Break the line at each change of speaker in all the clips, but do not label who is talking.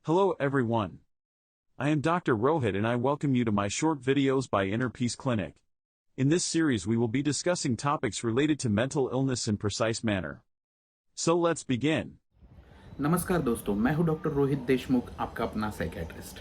Hello everyone. I am Dr. Rohit and I welcome you to my short videos by Inner Peace Clinic. In this series we will be discussing topics related to mental illness in precise manner. So let's begin.
नमस्कार दोस्तों, मैं हूं doctor Rohit Deshmukh, आपका अपना psychiatrist.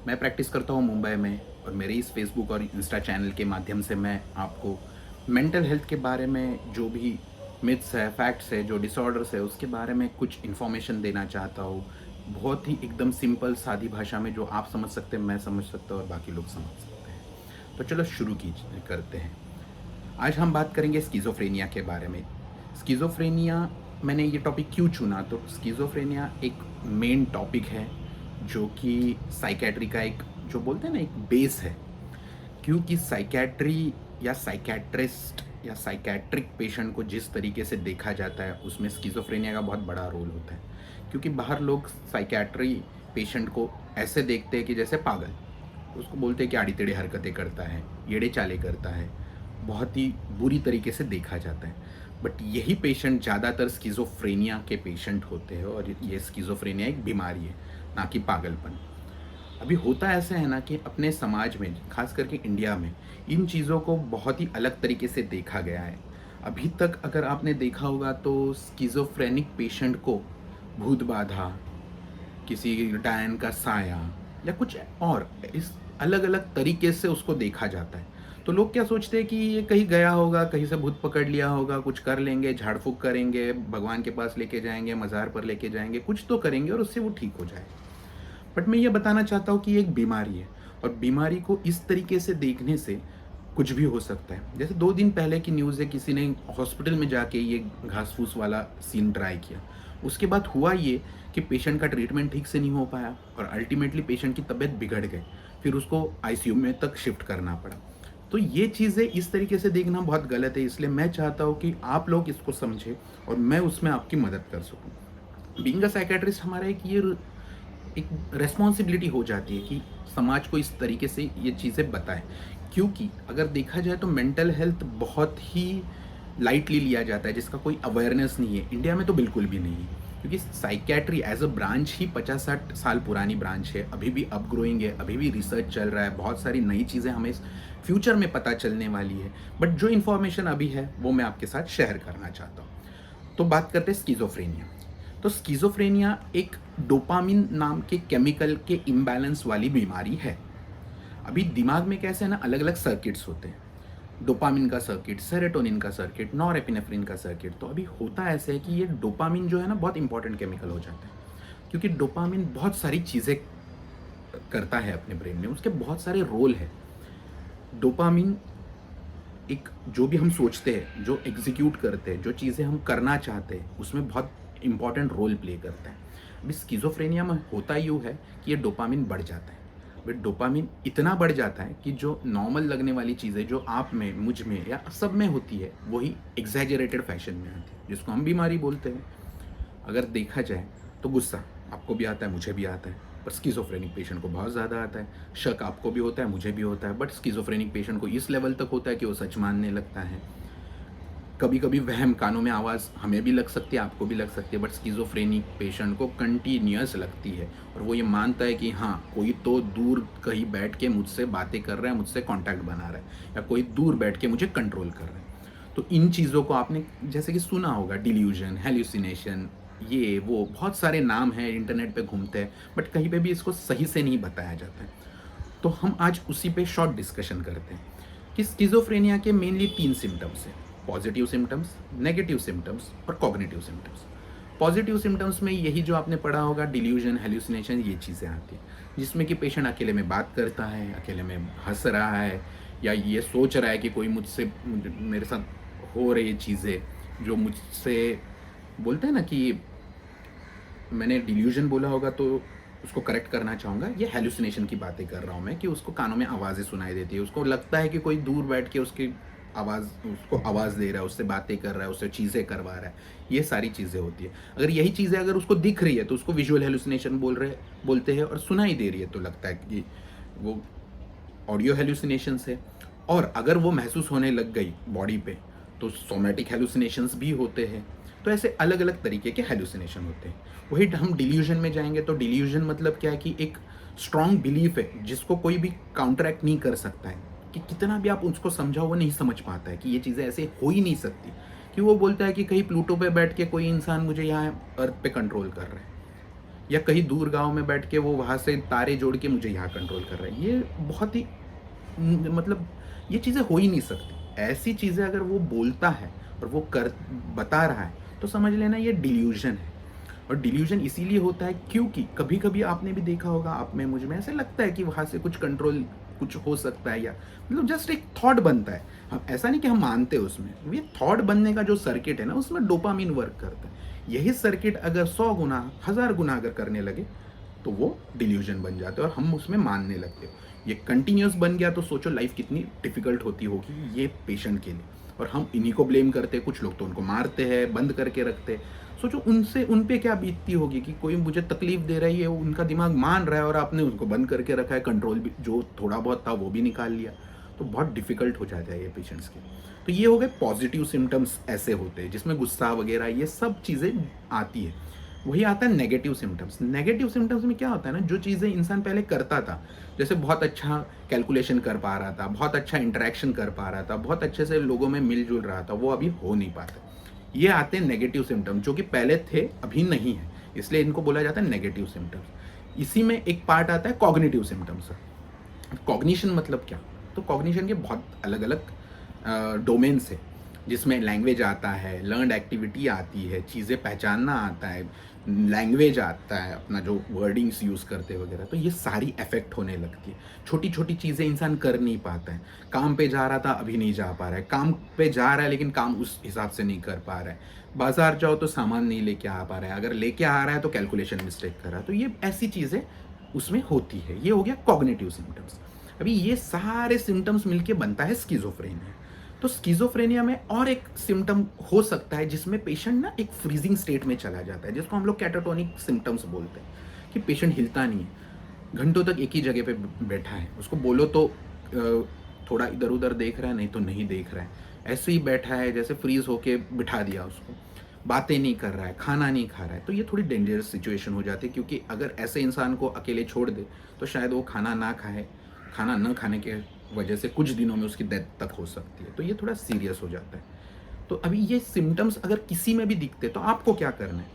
मैं practice करता हूं मुंबई में और मेरे इस फेसबुक और इंस्टा चैनल के माध्यम से मैं आपको मेंटल हेल्थ के बारे में जो भी मिथ्स है, फैक्ट्स है, जो डिसऑर्डर्स है, उसके बारे में कुछ इन्फॉर्मेशन देना चाहता हूँ। बहुत ही एकदम सिंपल सादी भाषा में जो आप समझ सकते हैं, मैं समझ सकता हूँ और बाकी लोग समझ सकते हैं। तो चलो शुरू करते हैं। आज हम बात करेंगे स्किज़ोफ्रेनिया के बारे में। स्किज़ोफ्रेनिया, मैंने ये टॉपिक क्यों चुना, तो स्किज़ोफ्रेनिया एक मेन टॉपिक है जो कि साइकेट्री का एक, जो बोलते हैं ना, एक बेस है। क्योंकि साइकेट्री या साइकेट्रिस्ट या साइकेट्रिक पेशेंट को जिस तरीके से देखा जाता है उसमें स्किज़ोफ्रेनिया का बहुत बड़ा रोल होता है। क्योंकि बाहर लोग साइकेट्री पेशेंट को ऐसे देखते हैं कि जैसे पागल, उसको बोलते हैं कि आड़ी टेढ़ी हरकतें करता है, येड़े चाले करता है, बहुत ही बुरी तरीके से देखा जाता है। बट यही पेशेंट ज़्यादातर स्किज़ोफ्रेनिया के पेशेंट होते हैं और ये स्किज़ोफ्रेनिया एक बीमारी है, ना कि पागलपन। अभी होता ऐसा है ना कि अपने समाज में, खास करके इंडिया में, इन चीज़ों को बहुत ही अलग तरीके से देखा गया है। अभी तक अगर आपने देखा होगा तो स्किज़ोफ्रेनिक पेशेंट को भूत बाधा, किसी डायन का साया या कुछ और इस अलग अलग तरीके से उसको देखा जाता है। तो लोग क्या सोचते हैं कि ये कहीं गया होगा, कहीं से भूत पकड़ लिया होगा, कुछ कर लेंगे, झाड़ फूक करेंगे, भगवान के पास लेके जाएंगे, मज़ार पर लेके जाएंगे, कुछ तो करेंगे और उससे वो ठीक हो जाए। बट मैं ये बताना चाहता हूँ कि ये एक बीमारी है और बीमारी को इस तरीके से देखने से कुछ भी हो सकता है। जैसे 2 दिन पहले की न्यूज़ है, किसी ने हॉस्पिटल में जाके ये घास फूस वाला सीन ट्राई किया। उसके बाद हुआ ये कि पेशेंट का ट्रीटमेंट ठीक से नहीं हो पाया और अल्टीमेटली पेशेंट की तबीयत बिगड़ गई, फिर उसको आईसीयू में तक शिफ्ट करना पड़ा। तो ये चीज़ें इस तरीके से देखना बहुत गलत है, इसलिए मैं चाहता हूँ कि आप लोग इसको समझें और मैं उसमें आपकी मदद कर सकूँ। बीइंग अ साइकेट्रिस्ट हमारा एक रेस्पॉन्सिबिलिटी हो जाती है कि समाज को इस तरीके से ये चीज़ें बताएं। क्योंकि अगर देखा जाए तो मेंटल हेल्थ बहुत ही लाइटली लिया जाता है, जिसका कोई अवेयरनेस नहीं है। इंडिया में तो बिल्कुल भी नहीं है, क्योंकि साइकेट्री एज अ ब्रांच ही 50-60 साल पुरानी ब्रांच है, अभी भी अप ग्रोइंग है, अभी भी रिसर्च चल रहा है, बहुत सारी नई चीज़ें हमें फ्यूचर में पता चलने वाली है। बट जो इन्फॉर्मेशन अभी है वो मैं आपके साथ शेयर करना चाहता हूँ। तो बात करते हैं स्किज़ोफ्रेनिया। तो स्किज़ोफ्रेनिया एक डोपामिन नाम के केमिकल के इम्बैलेंस वाली बीमारी है। अभी दिमाग में कैसे है ना, अलग अलग सर्किट्स होते हैं, डोपामिन का सर्किट, सेरोटोनिन का सर्किट, नॉरएपिनेफ्रिन का सर्किट। तो अभी होता ऐसे है कि ये डोपामिन जो है ना, बहुत इंपॉर्टेंट केमिकल हो जाता है। क्योंकि डोपामिन बहुत सारी चीज़ें करता है अपने ब्रेन में, उसके बहुत सारे रोल है। डोपामिन एक, जो भी हम सोचते हैं, जो एग्जीक्यूट करते हैं, जो चीज़ें हम करना चाहते हैं, उसमें बहुत इंपॉर्टेंट रोल प्ले करता है। अभी स्किज़ोफ्रेनिया में होता यूँ है कि ये डोपामिन बढ़ जाता है। बट डोपामिन इतना बढ़ जाता है कि जो नॉर्मल लगने वाली चीज़ें जो आप में, मुझ में या सब में होती है, वही एग्जैजरेटेड फैशन में आती है, जिसको हम बीमारी बोलते हैं। अगर देखा जाए तो गुस्सा आपको भी आता है, मुझे भी आता है, पर स्किज़ोफ्रेनिक पेशेंट को बहुत ज़्यादा आता है। शक आपको भी होता है, मुझे भी होता है, बट स्किज़ोफ्रेनिक पेशेंट को इस लेवल तक होता है कि वो सच मानने लगता है। कभी कभी वहम, कानों में आवाज़ हमें भी लग सकती है, आपको भी लग सकती है, बट स्किज़ोफ्रेनिक पेशेंट को कंटिन्यूअस लगती है और वो ये मानता है कि हाँ, कोई तो दूर कहीं बैठ के मुझसे बातें कर रहा है, मुझसे कांटेक्ट बना रहा है, या कोई दूर बैठ के मुझे कंट्रोल कर रहा है। तो इन चीज़ों को आपने जैसे कि सुना होगा, डिल्यूजन, हेल्यूसिनेशन, ये वो बहुत सारे नाम हैं, इंटरनेट पे घूमते हैं, बट कहीं पे भी इसको सही से नहीं बताया जाता है। तो हम आज उसी पे शॉर्ट डिस्कशन करते हैं कि स्किज़ोफ्रेनिया के मेनली 3 सिम्टम्स हैं: पॉजिटिव सिम्टम्स, नेगेटिव सिम्टम्स और कॉग्निटिव सिम्टम्स। पॉजिटिव सिम्टम्स में यही जो आपने पढ़ा होगा, डिल्यूजन, हेल्यूसिनेशन, ये चीज़ें आती हैं, जिसमें कि पेशेंट अकेले में बात करता है, अकेले में हंस रहा है, या ये सोच रहा है कि कोई मेरे साथ हो रही चीज़ें जो मुझसे, बोलते हैं ना कि, मैंने डिल्यूजन बोला होगा तो उसको करेक्ट करना चाहूँगा, ये हेलुसिनेशन की बातें कर रहा हूँ मैं, कि उसको कानों में आवाज़ें सुनाई देती है, उसको लगता है कि कोई दूर बैठ के उसको आवाज़ दे रहा है, उससे बातें कर रहा है, उससे चीज़ें करवा रहा है। ये सारी चीज़ें होती है। अगर यही चीज़ें अगर उसको दिख रही है तो उसको विजुअल हेलुसिनेशन बोलते हैं, और सुनाई दे रही है तो लगता है कि वो ऑडियो हेलुसिनेशंस है। और अगर वो महसूस होने लग गई बॉडी पे तो सोमैटिक हेलुसिनेशंस भी होते हैं। तो ऐसे अलग अलग तरीके के हेलुसिनेशन होते हैं। वही हम डिल्यूजन में जाएंगे तो डिल्यूजन मतलब क्या है कि एक स्ट्रॉन्ग बिलीफ है जिसको कोई भी काउंटरैक्ट नहीं कर सकता है, कि कितना भी आप उसको समझाओ वो नहीं समझ पाता है कि ये चीज़ें ऐसे हो ही नहीं सकती। कि वो बोलता है कि कहीं प्लूटो पे बैठ के कोई इंसान मुझे यहाँ अर्थ पे कंट्रोल कर रहा है, या कहीं दूर गांव में बैठ के वो वहाँ से तारे जोड़ के मुझे यहाँ कंट्रोल कर रहा है। ये बहुत ही मतलब ये चीज़ें हो ही नहीं सकती। ऐसी चीज़ें अगर वो बोलता है और वो कर बता रहा है तो समझ लेना ये डिल्यूजन है। और डिल्यूजन इसीलिए होता है क्योंकि कभी कभी आपने भी देखा होगा, आप में मुझ में ऐसे लगता है कि वहाँ से कुछ कंट्रोल कुछ हो सकता है, या मतलब जस्ट एक थॉट बनता है। हम ऐसा नहीं कि हम मानते हैं उसमें, ये थॉट बनने का जो सर्किट है ना उसमें डोपामिन वर्क करता है। यही सर्किट अगर 100 गुना 1000 गुना अगर करने लगे तो वो डिल्यूजन बन जाते हैं और हम उसमें मानने लगते हैं। ये कंटिन्यूस बन गया तो सोचो लाइफ कितनी डिफिकल्ट होती होगी ये पेशेंट के लिए। और हम इन्हीं को ब्लेम करते हैं, कुछ लोग तो उनको मारते हैं, बंद करके रखते हैं। सोचो उनसे उन पे क्या बीतती होगी कि कोई मुझे तकलीफ दे रही है, उनका दिमाग मान रहा है और आपने उसको बंद करके रखा है, कंट्रोल भी जो थोड़ा बहुत था वो भी निकाल लिया। तो बहुत डिफिकल्ट हो जाता है ये पेशेंट्स के। तो ये हो गए पॉजिटिव सिम्टम्स, ऐसे होते हैं जिसमें गुस्सा वगैरह ये सब चीज़ें आती है। वही आता है नेगेटिव सिम्टम्स। नेगेटिव सिम्टम्स में क्या होता है ना, जो चीज़ें इंसान पहले करता था, जैसे बहुत अच्छा कैलकुलेशन कर पा रहा था, बहुत अच्छा इंटरेक्शन कर पा रहा था, बहुत अच्छे से लोगों में मिलजुल रहा था, वो अभी हो नहीं पाता। ये आते हैं नेगेटिव सिम्टम्स, जो कि पहले थे अभी नहीं है, इसलिए इनको बोला जाता है नेगेटिव सिम्टम्स। इसी में एक पार्ट आता है कॉग्निटिव सिम्टम्स। कॉग्निशन मतलब क्या, तो कॉग्निशन के बहुत अलग अलग डोमेन्स है, जिसमें लैंग्वेज आता है, लर्नड एक्टिविटी आती है, चीज़ें पहचानना आता है, लैंग्वेज आता है, अपना जो वर्डिंग्स यूज़ करते वगैरह, तो ये सारी अफेक्ट होने लगती है। छोटी छोटी चीज़ें इंसान कर नहीं पाता है। काम पे जा रहा था अभी नहीं जा पा रहा है, काम पे जा रहा है लेकिन काम उस हिसाब से नहीं कर पा रहा है, बाजार जाओ तो सामान नहीं लेके आ पा रहा है, अगर लेके आ रहा है तो कैलकुलेशन मिस्टेक कर रहा है। तो ये ऐसी चीज़ें उसमें होती है। ये हो गया कॉग्निटिव सिम्टम्स। अभी ये सारे सिम्टम्स मिलके बनता है स्किज़ोफ्रेनिया। तो स्किज़ोफ्रेनिया में और एक सिम्टम हो सकता है जिसमें पेशेंट ना एक फ्रीजिंग स्टेट में चला जाता है, जिसको हम लोग कैटाटोनिक सिम्टम्स बोलते हैं, कि पेशेंट हिलता नहीं है, घंटों तक एक ही जगह पे बैठा है, उसको बोलो तो थोड़ा इधर उधर देख रहा है, नहीं तो नहीं देख रहा है, ऐसे ही बैठा है जैसे फ्रीज होके बिठा दिया उसको, बातें नहीं कर रहा है, खाना नहीं खा रहा है। तो ये थोड़ी डेंजरस सिचुएशन हो जाती है, क्योंकि अगर ऐसे इंसान को अकेले छोड़ दे तो शायद वो खाना ना खाए, खाना न खाने के वजह से कुछ दिनों में उसकी डेथ तक हो सकती है। तो ये थोड़ा सीरियस हो जाता है। तो अभी ये सिम्टम्स अगर किसी में भी दिखते तो आपको क्या करना है,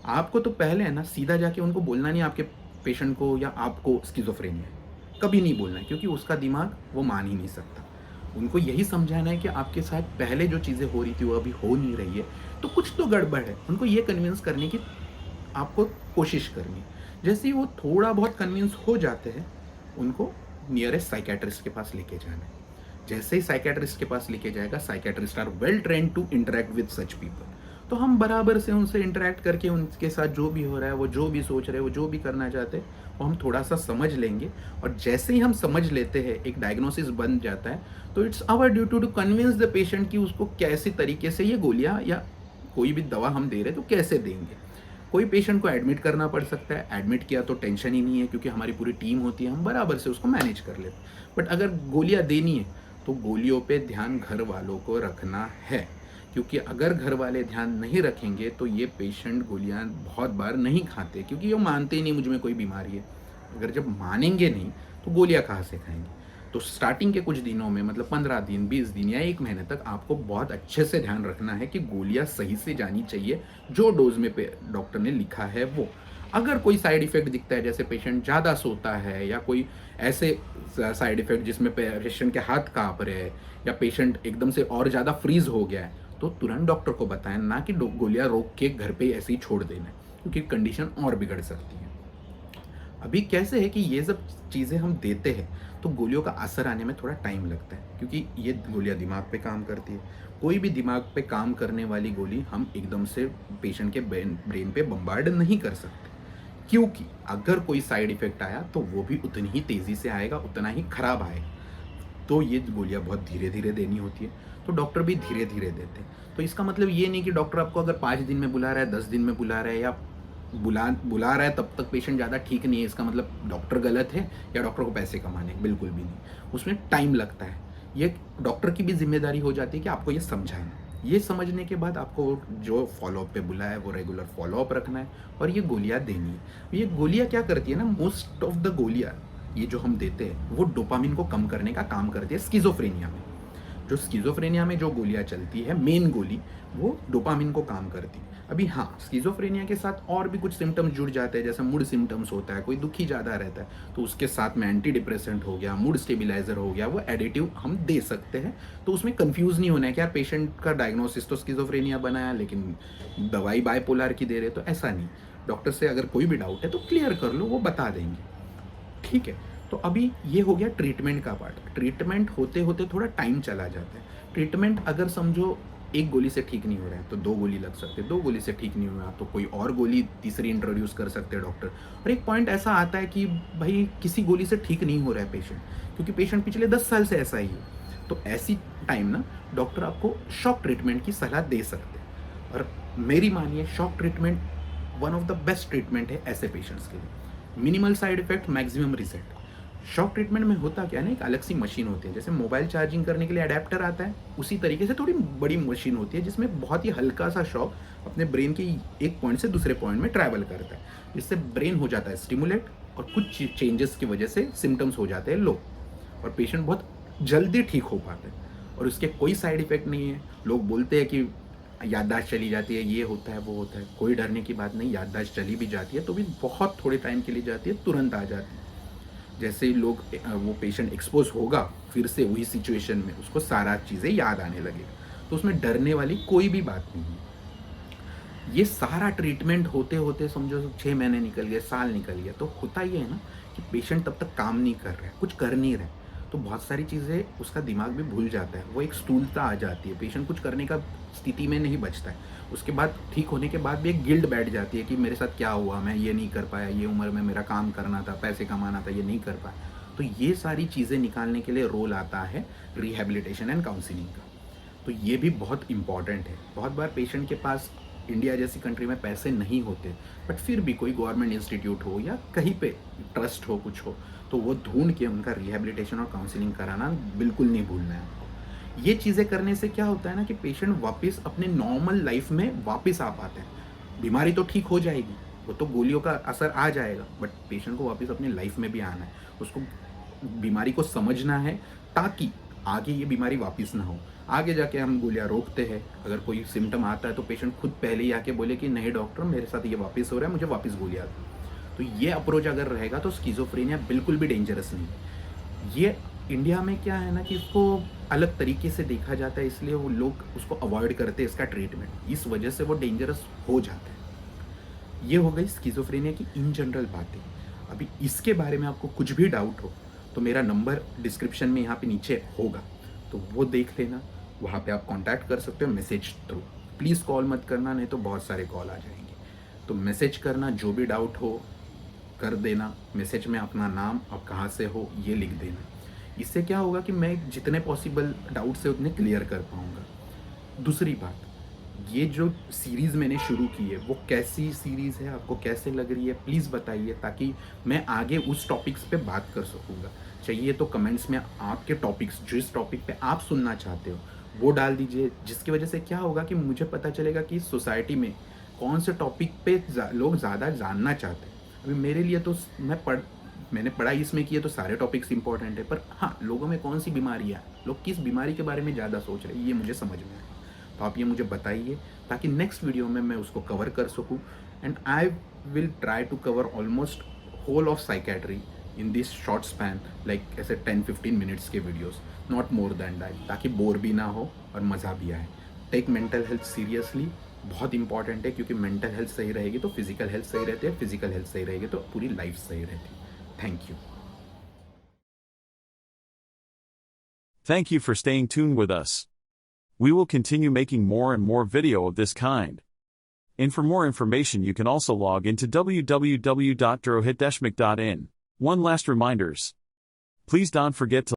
आपको तो पहले है ना सीधा जाके उनको बोलना नहीं आपके पेशेंट को या आपको स्किज़ोफ्रेनिया है, कभी नहीं बोलना है, क्योंकि उसका दिमाग वो मान ही नहीं सकता। उनको यही समझाना है कि आपके साथ पहले जो चीज़ें हो रही थी वो अभी हो नहीं रही है, तो कुछ तो गड़बड़ है। उनको ये कन्विंस करने की आपको कोशिश करनी है। जैसे ही वो थोड़ा बहुत कन्विंस हो जाते हैं, उनको नियरेस्ट साइकेट्रिस्ट के पास लेके जाना है। जैसे ही साइकेट्रिस्ट के पास लेके जाएगा, psychiatrist are well trained to interact with such people, तो हम बराबर से उनसे इंटरेक्ट करके उनके साथ जो भी हो रहा है, वो जो भी सोच रहे हैं, वो जो भी करना चाहते हैं, वो हम थोड़ा सा समझ लेंगे। और जैसे ही हम समझ लेते हैं, एक डायग्नोसिस बन जाता है, तो it's our duty to convince the patient कि उसको कैसे तरीके से ये गोलियां या कोई भी दवा हम दे रहे हैं तो कैसे देंगे। कोई पेशेंट को एडमिट करना पड़ सकता है, एडमिट किया तो टेंशन ही नहीं है, क्योंकि हमारी पूरी टीम होती है, हम बराबर से उसको मैनेज कर लेते हैं। बट अगर गोलियां देनी है तो गोलियों पे ध्यान घर वालों को रखना है, क्योंकि अगर घर वाले ध्यान नहीं रखेंगे तो ये पेशेंट गोलियां बहुत बार नहीं खाते, क्योंकि वो मानते ही नहीं मुझ में कोई बीमारी है। अगर जब मानेंगे नहीं तो गोलियां कहाँ से खाएंगे। तो स्टार्टिंग के कुछ दिनों में, मतलब 15 दिन, 20 दिन या 1 महीने तक आपको बहुत अच्छे से ध्यान रखना है कि गोलियां सही से जानी चाहिए, जो डोज में डॉक्टर ने लिखा है वो। अगर कोई साइड इफेक्ट दिखता है, जैसे पेशेंट ज़्यादा सोता है या कोई ऐसे साइड इफेक्ट जिसमें पेशेंट के हाथ काँप रहे हैं या पेशेंट एकदम से और ज़्यादा फ्रीज हो गया है, तो तुरंत डॉक्टर को बताएं, ना कि गोलियां रोक के घर पे ऐसे ही छोड़ देना, क्योंकि कंडीशन और बिगड़ सकती है। अभी कैसे है कि ये सब चीज़ें हम देते हैं तो गोलियों का असर आने में थोड़ा टाइम लगता है, क्योंकि ये गोलियां दिमाग पे काम करती है। कोई भी दिमाग पे काम करने वाली गोली हम एकदम से पेशेंट के ब्रेन पे बम्बार्ड नहीं कर सकते, क्योंकि अगर कोई साइड इफेक्ट आया तो वो भी उतनी ही तेज़ी से आएगा, उतना ही खराब आएगा। तो ये गोलियां बहुत धीरे धीरे देनी होती है, तो डॉक्टर भी धीरे धीरे देते हैं। तो इसका मतलब ये नहीं कि डॉक्टर आपको अगर 5 दिन में बुला रहा है, 10 दिन में बुला रहा है, या बुला रहा है तब तक पेशेंट ज़्यादा ठीक नहीं है, इसका मतलब डॉक्टर गलत है या डॉक्टर को पैसे कमाने, बिल्कुल भी नहीं। उसमें टाइम लगता है। ये डॉक्टर की भी जिम्मेदारी हो जाती है कि आपको ये समझाना। ये समझने के बाद आपको जो फॉलोअप पे बुलाया है वो रेगुलर फॉलोअप रखना है और ये गोलियां देनी है। ये गोलियां क्या करती है ना, मोस्ट ऑफ द गोलियां ये जो हम देते हैं वो डोपामिन को कम करने का काम करती है स्किज़ोफ्रेनिया में। जो स्किज़ोफ्रेनिया में जो गोलियां चलती है, मेन गोली वो डोपामिन को काम करती है। अभी हाँ, स्किज़ोफ्रेनिया के साथ और भी कुछ सिम्टम्स जुड़ जाते हैं, जैसे मूड सिम्टम्स होता है, कोई दुखी ज़्यादा रहता है तो उसके साथ में एंटी डिप्रेसेंट हो गया, मूड स्टेबिलाइजर हो गया, वो एडिटिव हम दे सकते हैं। तो उसमें कंफ्यूज नहीं होना है कि यार पेशेंट का डायग्नोसिस तो स्किज़ोफ्रेनिया बनाया लेकिन दवाई बाइपोलर की दे रहे, तो ऐसा नहीं। डॉक्टर से अगर कोई भी डाउट है तो क्लियर कर लो, वो बता देंगे, ठीक है। तो अभी ये हो गया ट्रीटमेंट का पार्ट। ट्रीटमेंट होते होते थोड़ा टाइम चला जाता है। ट्रीटमेंट अगर समझो एक गोली से ठीक नहीं हो रहा है तो 2 गोली लग सकते हैं, 2 गोली से ठीक नहीं हुआ तो कोई और गोली तीसरी इंट्रोड्यूस कर सकते हैं डॉक्टर। और एक पॉइंट ऐसा आता है कि भाई किसी गोली से ठीक नहीं हो रहा है पेशेंट, क्योंकि पेशेंट पिछले 10 साल से ऐसा ही है, तो ऐसी टाइम ना डॉक्टर आपको शॉक ट्रीटमेंट की सलाह दे सकते हैं। और मेरी मानिए, shock treatment one of the best treatment है ऐसे पेशेंट्स के लिए। Minimal side effect, maximum result. Shock treatment में होता क्या है ना, एक अलग सी मशीन होती है, जैसे मोबाइल चार्जिंग करने के लिए अडेप्टर आता है, उसी तरीके से थोड़ी बड़ी मशीन होती है जिसमें बहुत ही हल्का सा शॉक अपने ब्रेन के एक पॉइंट से दूसरे पॉइंट में ट्रैवल करता है, जिससे ब्रेन हो जाता है स्टिमुलेट और कुछ चेंजेस की वजह से सिम्टम्स हो जाते हैं लो, और पेशेंट बहुत जल्दी ठीक हो पाता है और उसके कोई साइड इफेक्ट नहीं है। लोग बोलते हैं कि याददाश्त चली जाती है, ये होता है, वो होता है, कोई डरने की बात नहीं। याददाश्त चली भी जाती है तो भी बहुत थोड़े टाइम के लिए जाती है, तुरंत आ जाती है। जैसे ही लोग वो पेशेंट एक्सपोज होगा फिर से वही सिचुएशन में, उसको सारा चीज़ें याद आने लगेगा, तो उसमें डरने वाली कोई भी बात नहीं है। ये सारा ट्रीटमेंट होते होते समझो 6 महीने निकल गए, साल निकल गया, तो होता ये है ना कि पेशेंट तब तक काम नहीं कर रहा है, कुछ कर नहीं रहा है, तो बहुत सारी चीज़ें उसका दिमाग भी भूल जाता है, वो एक स्थूलता आ जाती है, पेशेंट कुछ करने का स्थिति में नहीं बचता है। उसके बाद ठीक होने के बाद भी एक गिल्ट बैठ जाती है कि मेरे साथ क्या हुआ, मैं ये नहीं कर पाया, ये उम्र में मेरा काम करना था, पैसे कमाना था, ये नहीं कर पाया। तो ये सारी चीज़ें निकालने के लिए रोल आता है रिहैबिलिटेशन एंड काउंसलिंग का। तो ये भी बहुत इंपॉर्टेंट है। बहुत बार पेशेंट के पास इंडिया जैसी कंट्री में पैसे नहीं होते, बट फिर भी कोई गवर्नमेंट इंस्टीट्यूट हो या कहीं पे ट्रस्ट हो, कुछ हो, तो वो ढूंढ के उनका रिहैबिलिटेशन और काउंसलिंग कराना बिल्कुल नहीं भूलना है आपको। ये चीज़ें करने से क्या होता है ना कि पेशेंट वापस अपने नॉर्मल लाइफ में वापस आ पाते हैं। बीमारी तो ठीक हो जाएगी, वो तो गोलियों का असर आ जाएगा, बट पेशेंट को वापस अपनी लाइफ में भी आना है, उसको बीमारी को समझना है ताकि आगे ये बीमारी वापस ना हो। आगे जाके हम गोलियां रोकते हैं, अगर कोई सिम्टम आता है तो पेशेंट खुद पहले ही आके बोले कि नहीं डॉक्टर, मेरे साथ ये वापस हो रहा है, मुझे वापस गोलियां दो। तो ये अप्रोच अगर रहेगा तो स्किज़ोफ्रेनिया बिल्कुल भी डेंजरस नहीं है। ये इंडिया में क्या है ना कि इसको अलग तरीके से देखा जाता है, इसलिए वो लोग उसको अवॉइड करते हैं, इसका ट्रीटमेंट, इस वजह से वो डेंजरस हो जाता है। ये हो गई स्किज़ोफ्रेनिया की इन जनरल बातें। अभी इसके बारे में आपको कुछ भी डाउट हो तो मेरा नंबर डिस्क्रिप्शन में यहाँ पे नीचे होगा, तो वो देख लेना, वहाँ पे आप कांटेक्ट कर सकते हो मैसेज थ्रू। प्लीज़ कॉल मत करना, नहीं तो बहुत सारे कॉल आ जाएंगे। तो मैसेज करना, जो भी डाउट हो कर देना, मैसेज में अपना नाम, आप कहाँ से हो ये लिख देना। इससे क्या होगा कि मैं जितने पॉसिबल डाउट्स है उतने क्लियर कर पाऊँगा। दूसरी बात, ये जो सीरीज़ मैंने शुरू की है वो कैसी सीरीज़ है, आपको कैसे लग रही है, प्लीज़ बताइए, ताकि मैं आगे उस टॉपिक्स पे बात कर सकूँगा। चाहिए तो कमेंट्स में आपके टॉपिक्स, जिस टॉपिक पे आप सुनना चाहते हो वो डाल दीजिए, जिसकी वजह से क्या होगा कि मुझे पता चलेगा कि सोसाइटी में कौन से टॉपिक पे लोग ज़्यादा जानना चाहते हैं। अभी मेरे लिए तो मैंने पढ़ाई इसमें की है तो सारे टॉपिक्स इंपॉर्टेंट है, पर हाँ, लोगों में कौन सी बीमारी है, लोग किस बीमारी के बारे में ज़्यादा सोच रहे हैं, ये मुझे समझ में आए। तो आप ये मुझे बताइए ताकि नेक्स्ट वीडियो में मैं उसको कवर कर सकूं। And I will try to cover almost whole of psychiatry in this short span, like ऐसे 10-15 मिनट्स के videos, not more than that, ताकि बोर भी ना हो और मज़ा भी आए। टेक मेंटल हेल्थ सीरियसली, बहुत इंपॉर्टेंट है, क्योंकि मेंटल हेल्थ सही रहेगी तो फिजिकल हेल्थ सही रहती है, फिजिकल हेल्थ सही रहेगी तो पूरी लाइफ सही रहती है। Thank you.
Thank you for staying tuned with us. We will continue making more and more video of this kind. And for more information you can also log into www.drohitdeshmukh.in. One last reminders. Please don't forget to